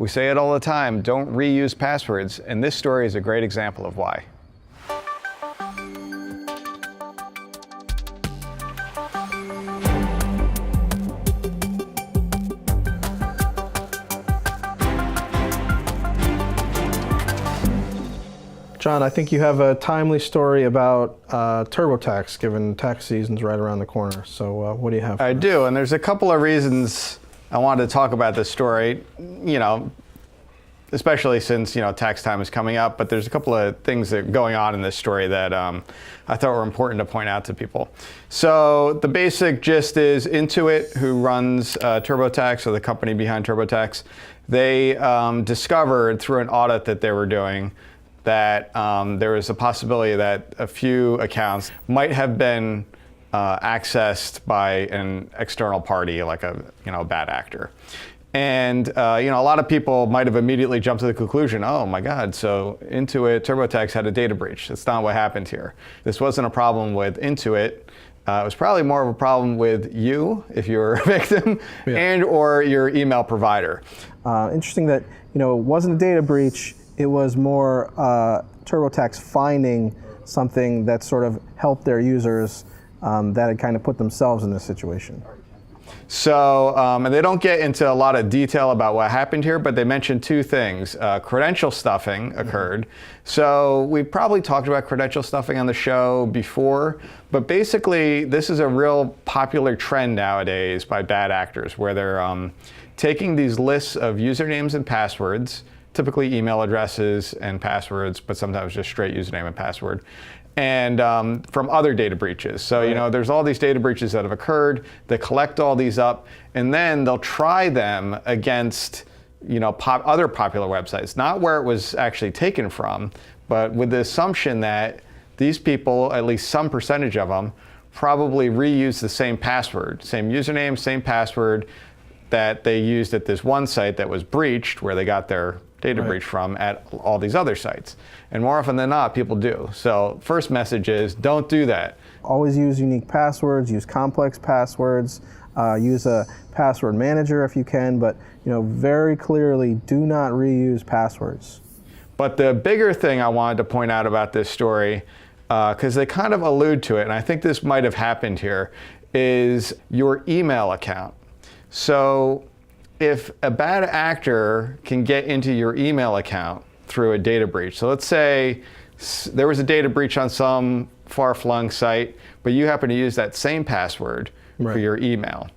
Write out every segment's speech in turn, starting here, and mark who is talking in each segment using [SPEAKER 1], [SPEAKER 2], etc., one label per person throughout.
[SPEAKER 1] We say it all the time, don't reuse passwords, and this story is a great example of why.
[SPEAKER 2] John, I think you have a timely story about TurboTax, given tax season's right around the corner. So what do you have?
[SPEAKER 1] I do, and there's a couple of reasons I wanted to talk about this story, especially since, tax time is coming up, but there's a couple of things that are going on in this story that I thought were important to point out to people. So the basic gist is Intuit, who runs TurboTax, or the company behind TurboTax, they discovered through an audit that they were doing that there was a possibility that a few accounts might have been accessed by an external party, like a bad actor. And a lot of people might have immediately jumped to the conclusion, oh my God, so Intuit, TurboTax had a data breach. That's not what happened here. This wasn't a problem with Intuit. It was probably more of a problem with you, if you were a victim, and or your email provider.
[SPEAKER 2] Interesting that it wasn't a data breach. It was more TurboTax finding something that sort of helped their users that had kind of put themselves in this situation.
[SPEAKER 1] So, and they don't get into a lot of detail about what happened here, but they mentioned two things. Credential stuffing occurred. So we probably talked about credential stuffing on the show before, but basically this is a real popular trend nowadays by bad actors, where they're taking these lists of usernames and passwords, typically email addresses and passwords, but sometimes just straight username and password, and from other data breaches. So, there's all these data breaches that have occurred. They collect all these up, and then they'll try them against, other popular websites, not where it was actually taken from, but with the assumption that these people, at least some percentage of them, probably reuse the same password, same username, same password that they used at this one site that was breached, where they got their data breach from, at all these other sites. And more often than not, people do. So first message is, don't do that.
[SPEAKER 2] Always use unique passwords, use complex passwords, use a password manager if you can, but very clearly do not reuse passwords.
[SPEAKER 1] But the bigger thing I wanted to point out about this story, because they kind of allude to it, and I think this might have happened here, is your email account. So if a bad actor can get into your email account through a data breach, so let's say there was a data breach on some far-flung site, but you happen to use that same password for your email.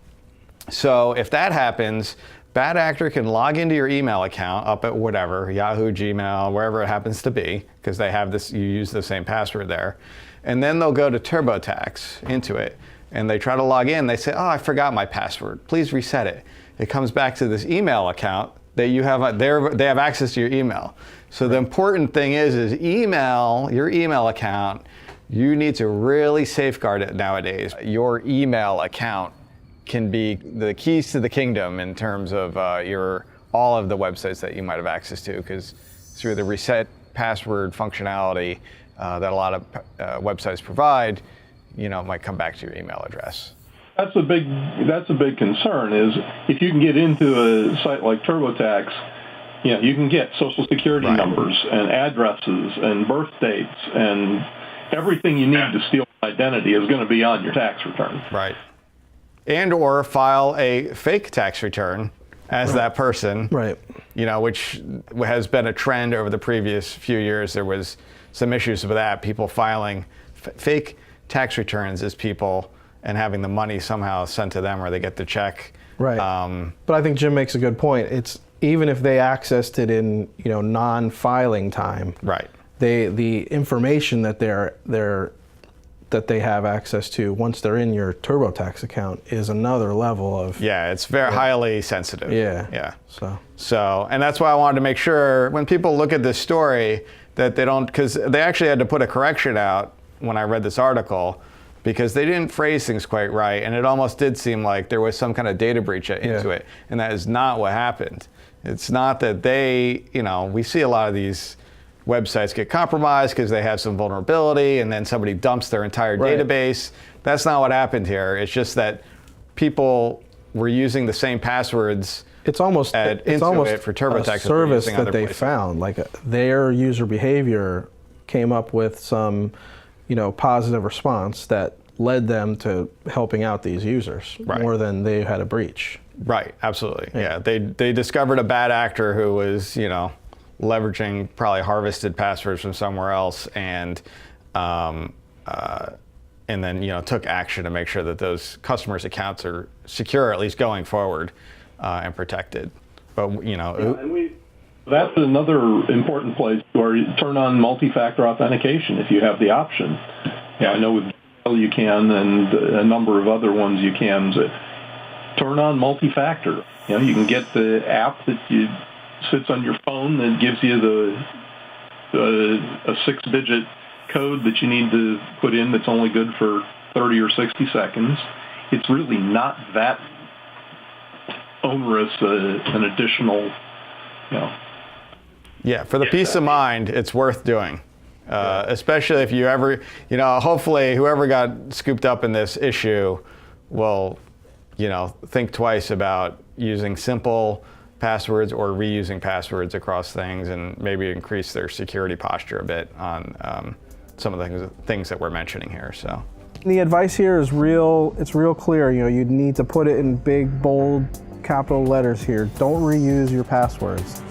[SPEAKER 1] So if that happens, bad actor can log into your email account up at whatever, Yahoo, Gmail, wherever it happens to be, because they have this, you use the same password there. And then they'll go to TurboTax, Intuit, and they try to log in. They say, oh, I forgot my password. Please reset it. It comes back to this email account that you have, they have access to your email. So the important thing is your email account, you need to really safeguard it nowadays. Your email account can be the keys to the kingdom in terms of all of the websites that you might have access to, because through the reset password functionality that a lot of websites provide, it might come back to your email address.
[SPEAKER 3] That's a big concern, is if you can get into a site like TurboTax, you can get social security numbers and addresses and birth dates, and everything you need to steal identity is going to be on your tax return.
[SPEAKER 1] Right. And or file a fake tax return as that person, which has been a trend over the previous few years. There was some issues with that, people filing fake tax returns as people and having the money somehow sent to them, or they get the check.
[SPEAKER 2] Right. But I think Jim makes a good point. It's even if they accessed it in non-filing time.
[SPEAKER 1] Right.
[SPEAKER 2] The information that they have access to once they're in your TurboTax account is another level of.
[SPEAKER 1] Yeah, it's very highly sensitive.
[SPEAKER 2] Yeah.
[SPEAKER 1] So, and that's why I wanted to make sure when people look at this story that they don't, because they actually had to put a correction out when I read this article, because they didn't phrase things quite right, and it almost did seem like there was some kind of data breach into it, and that is not what happened. It's not that we see a lot of these websites get compromised because they have some vulnerability, and then somebody dumps their entire database. That's not what happened here. It's just that people were using the same passwords
[SPEAKER 2] It's almost
[SPEAKER 1] it's almost for TurboTax
[SPEAKER 2] a service
[SPEAKER 1] using other
[SPEAKER 2] that they
[SPEAKER 1] places.
[SPEAKER 2] found, like their user behavior came up with some, positive response that led them to helping out these users more than they had a breach.
[SPEAKER 1] Right, absolutely. Yeah, they discovered a bad actor who was, leveraging probably harvested passwords from somewhere else, and then took action to make sure that those customers' accounts are secure, at least going forward, and protected. But
[SPEAKER 3] that's another important place where you turn on multi-factor authentication if you have the option. Yeah, I know with Gmail you can, and a number of other ones you can. So turn on multi-factor. You can get the app that sits on your phone that gives you a 6-digit code that you need to put in that's only good for 30 or 60 seconds. It's really not that onerous, an additional,
[SPEAKER 1] Yeah, for the peace of mind, it's worth doing. Especially if you ever, hopefully whoever got scooped up in this issue will, think twice about using simple passwords or reusing passwords across things, and maybe increase their security posture a bit on some of the things that we're mentioning here. So
[SPEAKER 2] the advice here is real. It's real clear. You need to put it in big, bold, capital letters here. Don't reuse your passwords.